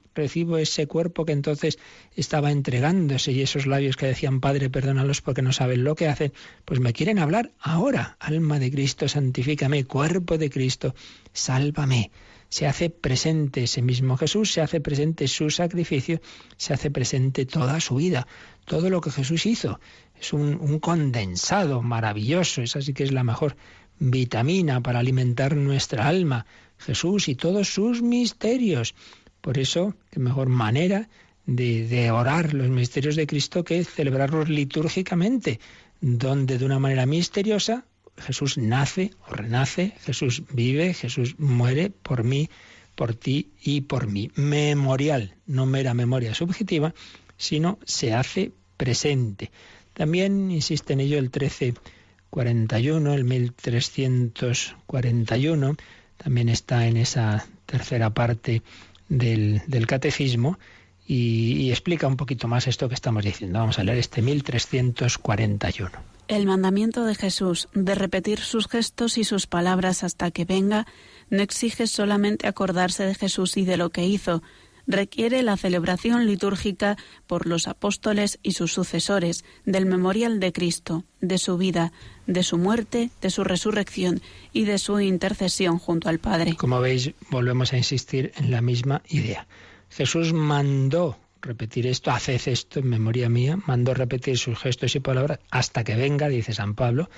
ese cuerpo que entonces estaba entregándose, y esos labios que decían, Padre, perdónalos porque no saben lo que hacen, pues me quieren hablar ahora. Alma de Cristo, santifícame, cuerpo de Cristo, sálvame. Se hace presente ese mismo Jesús, se hace presente su sacrificio, se hace presente toda su vida, todo lo que Jesús hizo. Es un condensado maravilloso, esa sí que es la mejor vitamina para alimentar nuestra alma. Jesús y todos sus misterios. Por eso, qué mejor manera de orar los misterios de Cristo que celebrarlos litúrgicamente, donde de una manera misteriosa Jesús nace o renace, Jesús vive, Jesús muere por mí, por ti y por mí. Memorial, no mera memoria subjetiva, sino se hace presente. También insiste en ello el 1341, el 1341, también está en esa tercera parte del Catecismo y explica un poquito más esto que estamos diciendo. Vamos a leer este 1341. El mandamiento de Jesús de repetir sus gestos y sus palabras hasta que venga no exige solamente acordarse de Jesús y de lo que hizo, requiere la celebración litúrgica por los apóstoles y sus sucesores del memorial de Cristo, de su vida, de su muerte, de su resurrección y de su intercesión junto al Padre. Como veis, volvemos a insistir en la misma idea. Jesús mandó repetir esto, haced esto en memoria mía, mandó repetir sus gestos y palabras hasta que venga, dice San Pablo,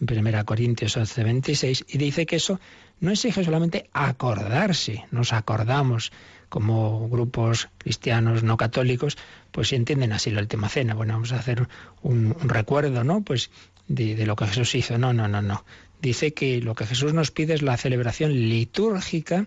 en 1 Corintios 11:26, y dice que eso no exige solamente acordarse, nos acordamos como grupos cristianos no católicos, pues si entienden así la última cena, bueno, vamos a hacer un recuerdo, ¿no? Pues de lo que Jesús hizo. No. Dice que lo que Jesús nos pide es la celebración litúrgica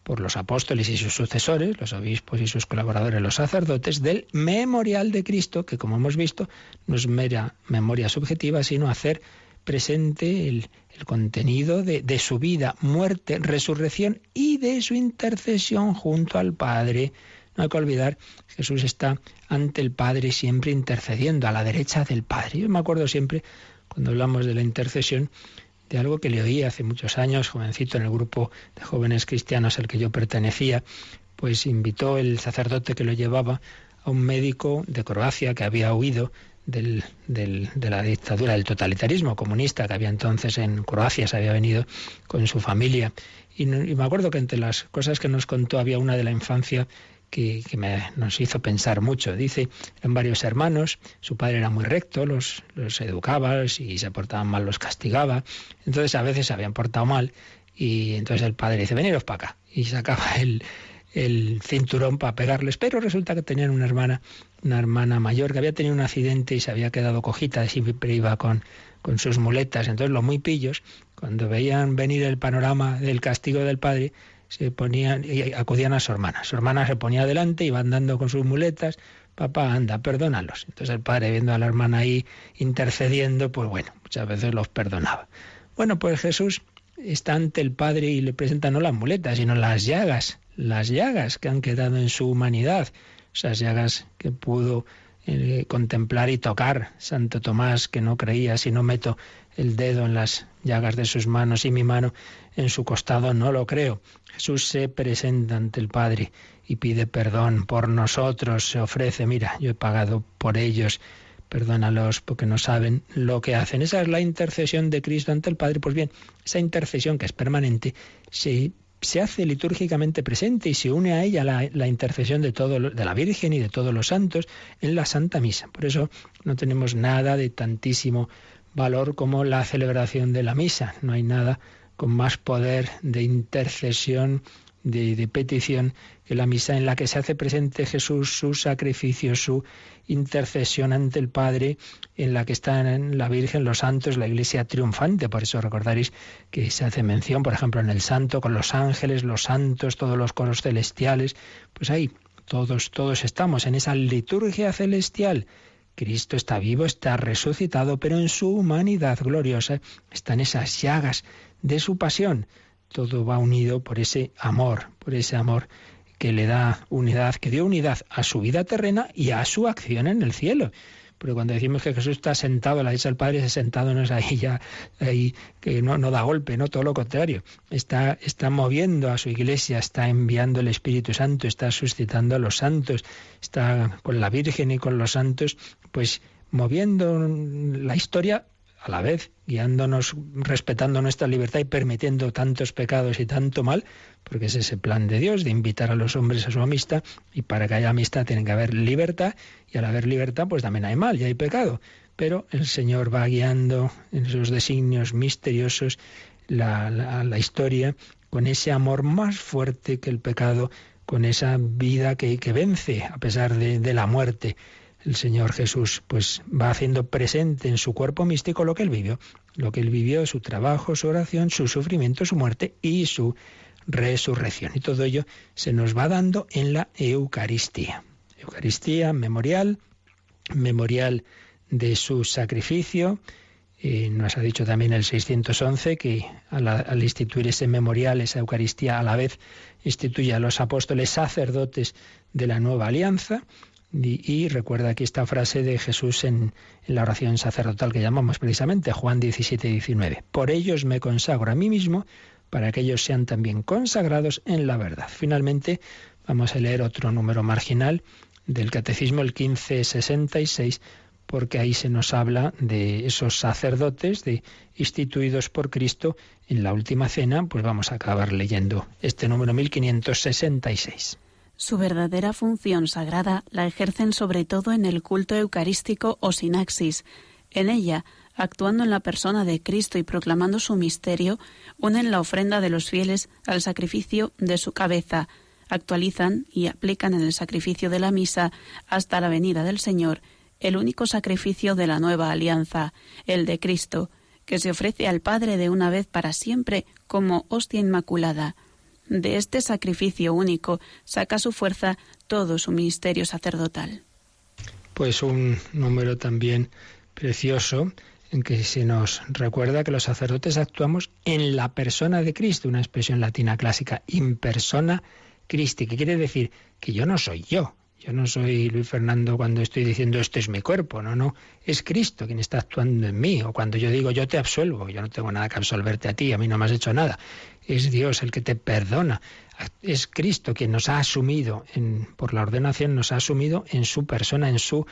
por los apóstoles y sus sucesores, los obispos y sus colaboradores, los sacerdotes, del memorial de Cristo, que como hemos visto no es mera memoria subjetiva, sino hacer presente el contenido de su vida, muerte, resurrección y de su intercesión junto al Padre. No hay que olvidar, Jesús está ante el Padre siempre intercediendo, a la derecha del Padre. Yo me acuerdo siempre, cuando hablamos de la intercesión, de algo que le oí hace muchos años, jovencito, en el grupo de jóvenes cristianos al que yo pertenecía, pues invitó el sacerdote que lo llevaba a un médico de Croacia que había huido de la dictadura, del totalitarismo comunista que había entonces en Croacia, se había venido con su familia. Y me acuerdo que entre las cosas que nos contó había una de la infancia que nos hizo pensar mucho. Dice, eran varios hermanos, su padre era muy recto, los educaba, si se portaban mal los castigaba, entonces a veces se habían portado mal y entonces el padre dice, veniros para acá, y sacaba el cinturón para pegarles, pero resulta que tenían una hermana mayor que había tenido un accidente y se había quedado cojita, siempre iba con sus muletas. Entonces los muy pillos, cuando veían venir el panorama del castigo del padre, se ponían y acudían a su hermana. Su hermana se ponía delante, iba andando con sus muletas, papá, anda, perdónalos. Entonces el padre, viendo a la hermana ahí intercediendo, pues bueno, muchas veces los perdonaba. Bueno, pues Jesús está ante el Padre y le presenta no las muletas, sino las llagas que han quedado en su humanidad, esas llagas que pudo contemplar y tocar Santo Tomás, que no creía, si no meto el dedo en las llagas de sus manos y mi mano en su costado, no lo creo. Jesús se presenta ante el Padre y pide perdón por nosotros, se ofrece, mira, yo he pagado por ellos, perdónalos porque no saben lo que hacen. Esa es la intercesión de Cristo ante el Padre. Pues bien, esa intercesión que es permanente se hace litúrgicamente presente y se une a ella la intercesión de la Virgen y de todos los santos en la Santa Misa. Por eso no tenemos nada de tantísimo valor como la celebración de la misa. No hay nada con más poder de intercesión, de petición, que la misa, en la que se hace presente Jesús, su sacrificio, su intercesión ante el Padre, en la que están la Virgen, los santos, la Iglesia triunfante. Por eso recordaréis que se hace mención, por ejemplo, en el Santo, con los ángeles, los santos, todos los coros celestiales. Pues ahí todos estamos en esa liturgia celestial. Cristo está vivo, está resucitado, pero en su humanidad gloriosa están esas llagas de su pasión. Todo va unido por ese amor que le da unidad, que dio unidad a su vida terrena y a su acción en el cielo. Porque cuando decimos que Jesús está sentado a la derecha del Padre, ese sentado no es ahí que no da golpe, no, todo lo contrario. Está moviendo a su Iglesia, está enviando el Espíritu Santo, está suscitando a los santos, está con la Virgen y con los santos, pues moviendo la historia, a la vez guiándonos, respetando nuestra libertad y permitiendo tantos pecados y tanto mal, porque es ese plan de Dios de invitar a los hombres a su amistad, y para que haya amistad tiene que haber libertad, y al haber libertad pues también hay mal y hay pecado. Pero el Señor va guiando en esos designios misteriosos la historia con ese amor más fuerte que el pecado, con esa vida que vence a pesar de la muerte. El Señor Jesús pues va haciendo presente en su cuerpo místico lo que él vivió, su trabajo, su oración, su sufrimiento, su muerte y su resurrección. Y todo ello se nos va dando en la Eucaristía. Eucaristía, memorial de su sacrificio. Nos ha dicho también el 611 que al instituir ese memorial, esa Eucaristía, a la vez instituye a los apóstoles sacerdotes de la nueva alianza. Y recuerda aquí esta frase de Jesús en la oración sacerdotal que llamamos precisamente Juan 17-19. Por ellos me consagro a mí mismo, para que ellos sean también consagrados en la verdad. Finalmente, vamos a leer otro número marginal del Catecismo, el 1566, porque ahí se nos habla de esos sacerdotes instituidos por Cristo en la última cena. Pues vamos a acabar leyendo este número 1566. Su verdadera función sagrada la ejercen sobre todo en el culto eucarístico o sinaxis. En ella, actuando en la persona de Cristo y proclamando su misterio, unen la ofrenda de los fieles al sacrificio de su cabeza, actualizan y aplican en el sacrificio de la misa hasta la venida del Señor el único sacrificio de la nueva alianza, el de Cristo, que se ofrece al Padre de una vez para siempre como hostia inmaculada. De este sacrificio único saca su fuerza todo su ministerio sacerdotal. Pues un número también precioso en que se nos recuerda que los sacerdotes actuamos en la persona de Cristo, una expresión latina clásica, in persona Christi, que quiere decir que yo no soy yo. Yo no soy Luis Fernando cuando estoy diciendo esto es mi cuerpo, no, es Cristo quien está actuando en mí. O cuando yo digo yo te absuelvo, yo no tengo nada que absolverte a ti, a mí no me has hecho nada. Es Dios el que te perdona. Es Cristo quien nos ha asumido, por la ordenación, nos ha asumido en su persona, en su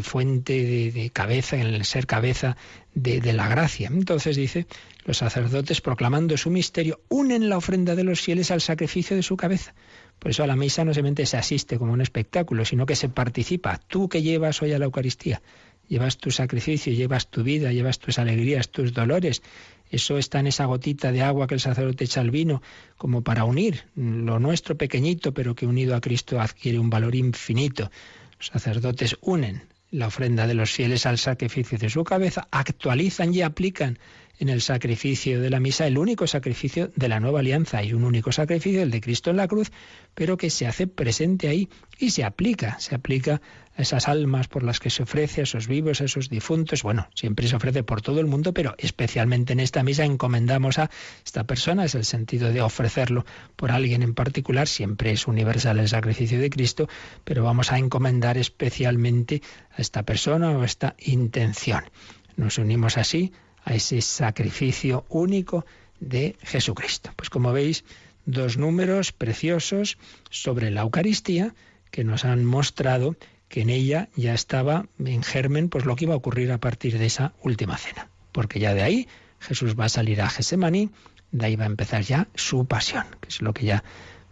fuente de cabeza, en el ser cabeza de la gracia. Entonces dice, los sacerdotes proclamando su misterio unen la ofrenda de los fieles al sacrificio de su cabeza. Por eso a la misa no solamente se asiste como un espectáculo, sino que se participa. Tú que llevas hoy a la Eucaristía, llevas tu sacrificio, llevas tu vida, llevas tus alegrías, tus dolores. Eso está en esa gotita de agua que el sacerdote echa al vino, como para unir lo nuestro pequeñito, pero que unido a Cristo adquiere un valor infinito. Los sacerdotes unen la ofrenda de los fieles al sacrificio de su cabeza, actualizan y aplican en el sacrificio de la misa el único sacrificio de la nueva alianza. Hay un único sacrificio, el de Cristo en la cruz, pero que se hace presente ahí y se aplica a esas almas por las que se ofrece, a esos vivos, a esos difuntos. Bueno, siempre se ofrece por todo el mundo, pero especialmente en esta misa encomendamos a esta persona, es el sentido de ofrecerlo por alguien en particular, siempre es universal el sacrificio de Cristo, pero vamos a encomendar especialmente a esta persona o a esta intención. Nos unimos así a ese sacrificio único de Jesucristo. Pues como veis, dos números preciosos sobre la Eucaristía que nos han mostrado que en ella ya estaba en germen pues lo que iba a ocurrir a partir de esa última cena. Porque ya de ahí Jesús va a salir a Getsemaní, de ahí va a empezar ya su pasión, que es lo que ya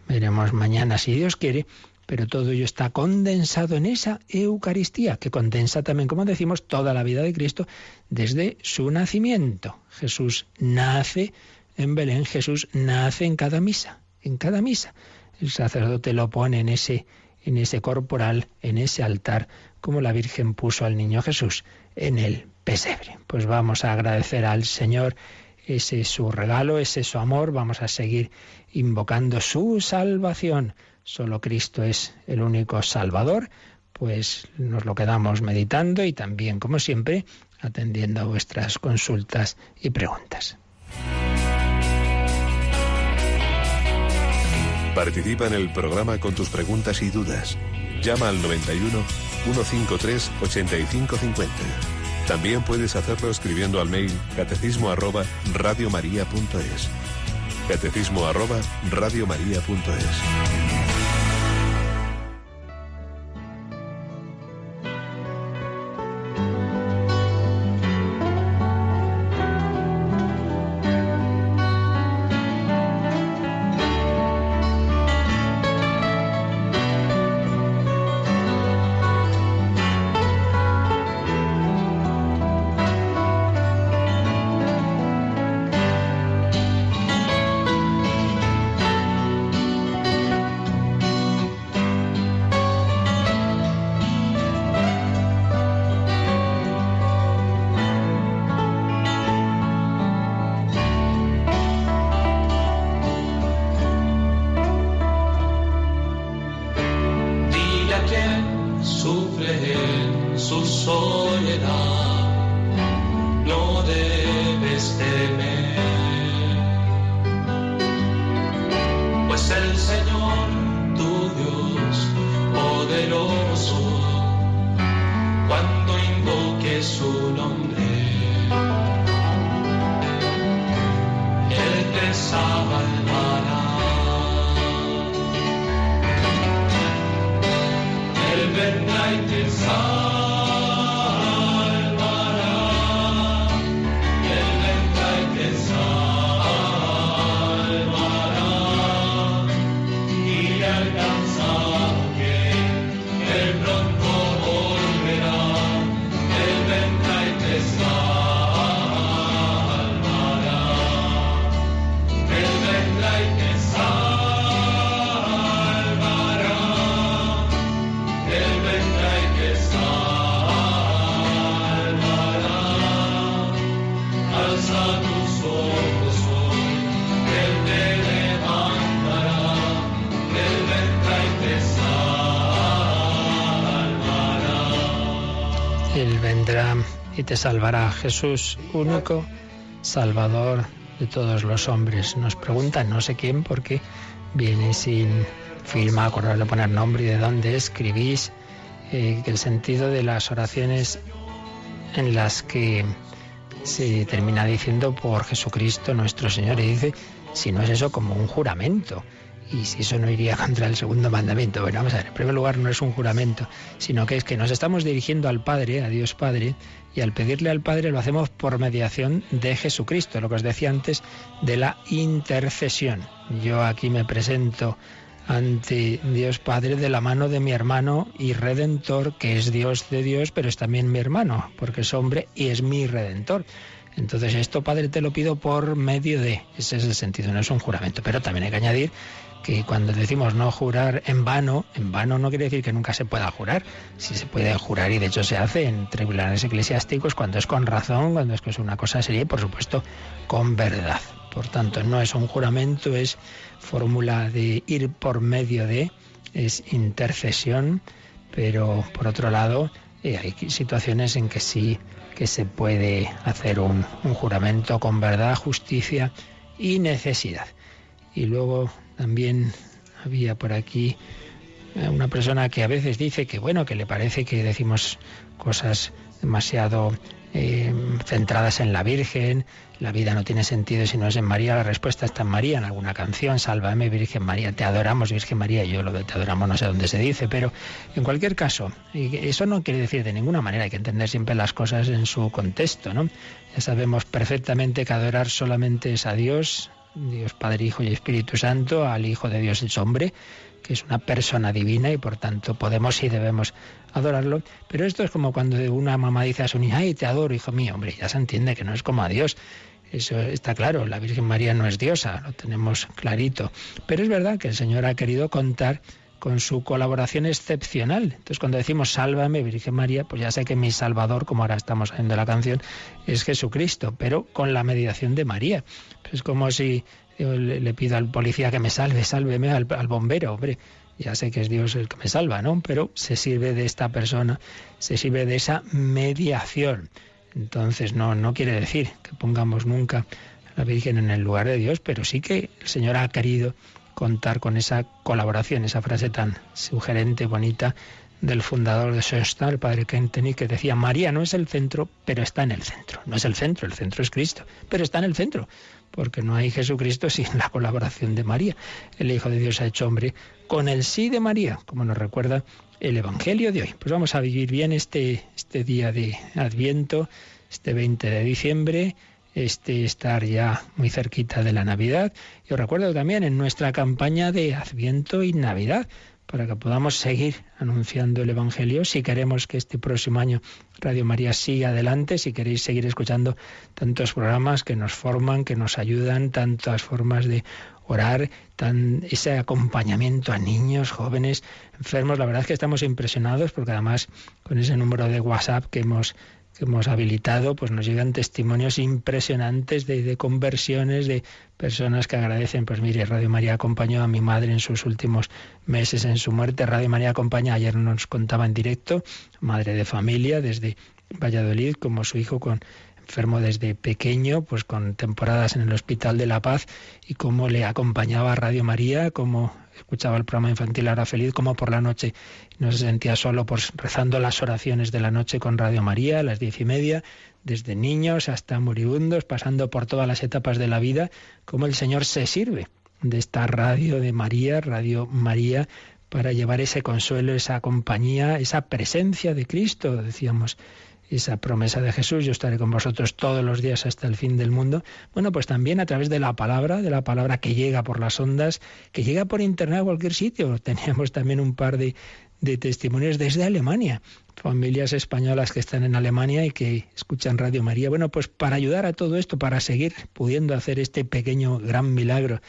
veremos mañana si Dios quiere. Pero todo ello está condensado en esa Eucaristía, que condensa también, como decimos, toda la vida de Cristo desde su nacimiento. Jesús nace en Belén, Jesús nace en cada misa, en cada misa. El sacerdote lo pone en ese corporal, en ese altar, como la Virgen puso al niño Jesús en el pesebre. Pues vamos a agradecer al Señor ese su regalo, ese su amor, vamos a seguir invocando su salvación. Solo Cristo es el único Salvador, pues nos lo quedamos meditando y también, como siempre, atendiendo a vuestras consultas y preguntas. Participa en el programa con tus preguntas y dudas. Llama al 91 153 8550. También puedes hacerlo escribiendo al mail catecismo@radiomaria.es. catecismo@radiomaria.es. Y te salvará, Jesús, único Salvador de todos los hombres. Nos preguntan no sé quién porque viene sin firma, acordaros de poner nombre y de dónde escribís, que el sentido de las oraciones en las que se termina diciendo por Jesucristo nuestro Señor, y dice, si no es eso como un juramento. Y si eso no iría contra el segundo mandamiento. Bueno, vamos a ver, en primer lugar no es un juramento, sino que es que nos estamos dirigiendo al Padre, a Dios Padre, y al pedirle al Padre lo hacemos por mediación de Jesucristo, lo que os decía antes de la intercesión. Yo aquí me presento ante Dios Padre de la mano de mi hermano y Redentor, que es Dios de Dios, pero es también mi hermano, porque es hombre y es mi Redentor. Entonces esto, Padre, te lo pido por medio de... Ese es el sentido, no es un juramento. Pero también hay que añadir que cuando decimos no jurar en vano no quiere decir que nunca se pueda jurar. Sí se puede jurar, y de hecho se hace en tribunales eclesiásticos cuando es con razón, cuando es que es una cosa seria y, por supuesto, con verdad. Por tanto, no es un juramento, es fórmula de ir por medio de, es intercesión, pero por otro lado hay situaciones en que sí que se puede hacer un juramento con verdad, justicia y necesidad. Y luego también había por aquí una persona que a veces dice que bueno, que le parece que decimos cosas demasiado centradas en la Virgen, la vida no tiene sentido si no es en María. La respuesta está en María, en alguna canción, Sálvame Virgen María, te adoramos Virgen María. Yo lo de te adoramos no sé dónde se dice, pero en cualquier caso, eso no quiere decir de ninguna manera, hay que entender siempre las cosas en su contexto, ¿no? Ya sabemos perfectamente que adorar solamente es a Dios, Dios Padre, Hijo y Espíritu Santo, al Hijo de Dios hecho hombre, que es una persona divina y por tanto podemos y debemos adorarlo. Pero esto es como cuando una mamá dice a su niña, ay, te adoro, hijo mío. Hombre, ya se entiende que no es como a Dios. Eso está claro, la Virgen María no es diosa, lo tenemos clarito. Pero es verdad que el Señor ha querido contar con su colaboración excepcional. Entonces, cuando decimos sálvame, Virgen María, pues ya sé que mi Salvador, como ahora estamos haciendo la canción, es Jesucristo, pero con la mediación de María. Es como si yo le pido al policía que me salve, sálveme al bombero, hombre. Ya sé que es Dios el que me salva, ¿no? Pero se sirve de esta persona, se sirve de esa mediación. Entonces, no quiere decir que pongamos nunca a la Virgen en el lugar de Dios, pero sí que el Señor ha querido contar con esa colaboración, esa frase tan sugerente, bonita, del fundador de Sexta, el padre Kentenich, que decía: María no es el centro, pero está en el centro. No es el centro es Cristo, pero está en el centro, porque no hay Jesucristo sin la colaboración de María. El Hijo de Dios se ha hecho hombre con el sí de María, como nos recuerda el Evangelio de hoy. Pues vamos a vivir bien este día de Adviento, este 20 de diciembre, estar ya muy cerquita de la Navidad. Y os recuerdo también en nuestra campaña de Adviento y Navidad, para que podamos seguir anunciando el Evangelio, si queremos que este próximo año Radio María siga adelante, si queréis seguir escuchando tantos programas que nos forman, que nos ayudan, tantas formas de orar, ese acompañamiento a niños, jóvenes, enfermos. La verdad es que estamos impresionados porque además con ese número de WhatsApp que hemos habilitado, pues nos llegan testimonios impresionantes de conversiones, de personas que agradecen. Pues mire, Radio María acompañó a mi madre en sus últimos meses en su muerte. Radio María acompaña, ayer nos contaba en directo, madre de familia desde Valladolid, como su hijo enfermo desde pequeño, pues con temporadas en el Hospital de la Paz, y cómo le acompañaba a Radio María, cómo escuchaba el programa infantil Ahora Feliz, como por la noche no se sentía solo, pues rezando las oraciones de la noche con Radio María a las 10:30, desde niños hasta moribundos, pasando por todas las etapas de la vida, cómo el Señor se sirve de esta radio de María, Radio María, para llevar ese consuelo, esa compañía, esa presencia de Cristo, decíamos, esa promesa de Jesús: yo estaré con vosotros todos los días hasta el fin del mundo. Bueno, pues también a través de la palabra que llega por las ondas, que llega por internet a cualquier sitio. Teníamos también un par de testimonios desde Alemania, familias españolas que están en Alemania y que escuchan Radio María. Bueno, pues para ayudar a todo esto, para seguir pudiendo hacer este pequeño gran milagro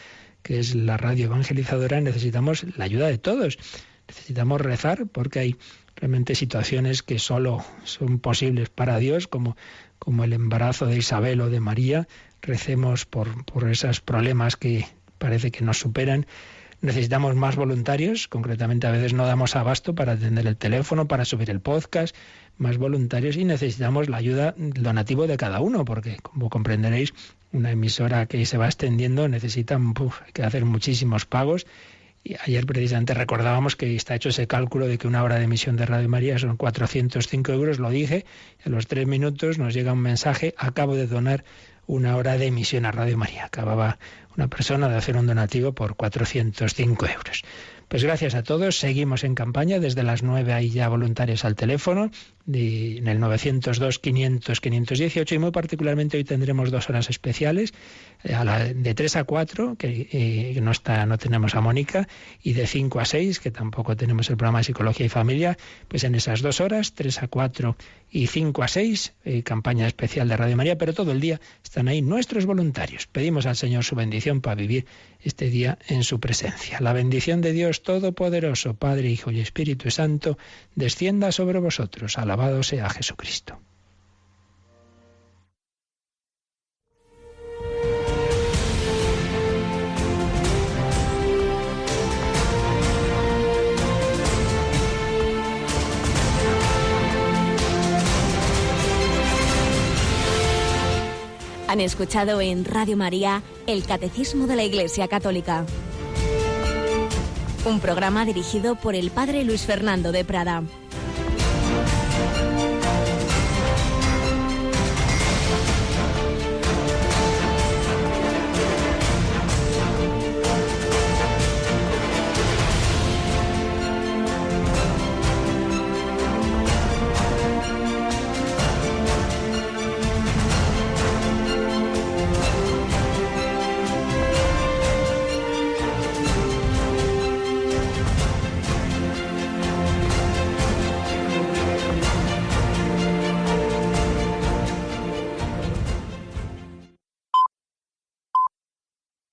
que es la radio evangelizadora, necesitamos la ayuda de todos. Necesitamos rezar, porque hay realmente situaciones que solo son posibles para Dios, como el embarazo de Isabel o de María. Recemos por esos problemas que parece que nos superan. Necesitamos más voluntarios, concretamente a veces no damos abasto para atender el teléfono, para subir el podcast, más voluntarios, y necesitamos la ayuda, el donativo de cada uno, porque como comprenderéis, una emisora que se va extendiendo necesita hay que hacer muchísimos pagos. Y ayer precisamente recordábamos que está hecho ese cálculo de que una hora de emisión de Radio María son 405 euros, lo dije, y a los 3 minutos nos llega un mensaje: acabo de donar una hora de emisión a Radio María. Acababa una persona de hacer un donativo por 405 euros. Pues gracias a todos, seguimos en campaña, desde las 9 hay ya voluntarios al teléfono, en el 902-500-518, y muy particularmente hoy tendremos 2 horas especiales, de 3 a 4, que no tenemos a Mónica, y de 5 a 6, que tampoco tenemos el programa de Psicología y Familia. Pues en esas 2 horas, 3 a 4 y 5 a 6, campaña especial de Radio María, pero todo el día están ahí nuestros voluntarios. Pedimos al Señor su bendición para vivir este día en su presencia. La bendición de Dios Todopoderoso, Padre, Hijo y Espíritu Santo, descienda sobre vosotros. Alabado sea Jesucristo. Han escuchado en Radio María el Catecismo de la Iglesia Católica, un programa dirigido por el Padre Luis Fernando de Prada.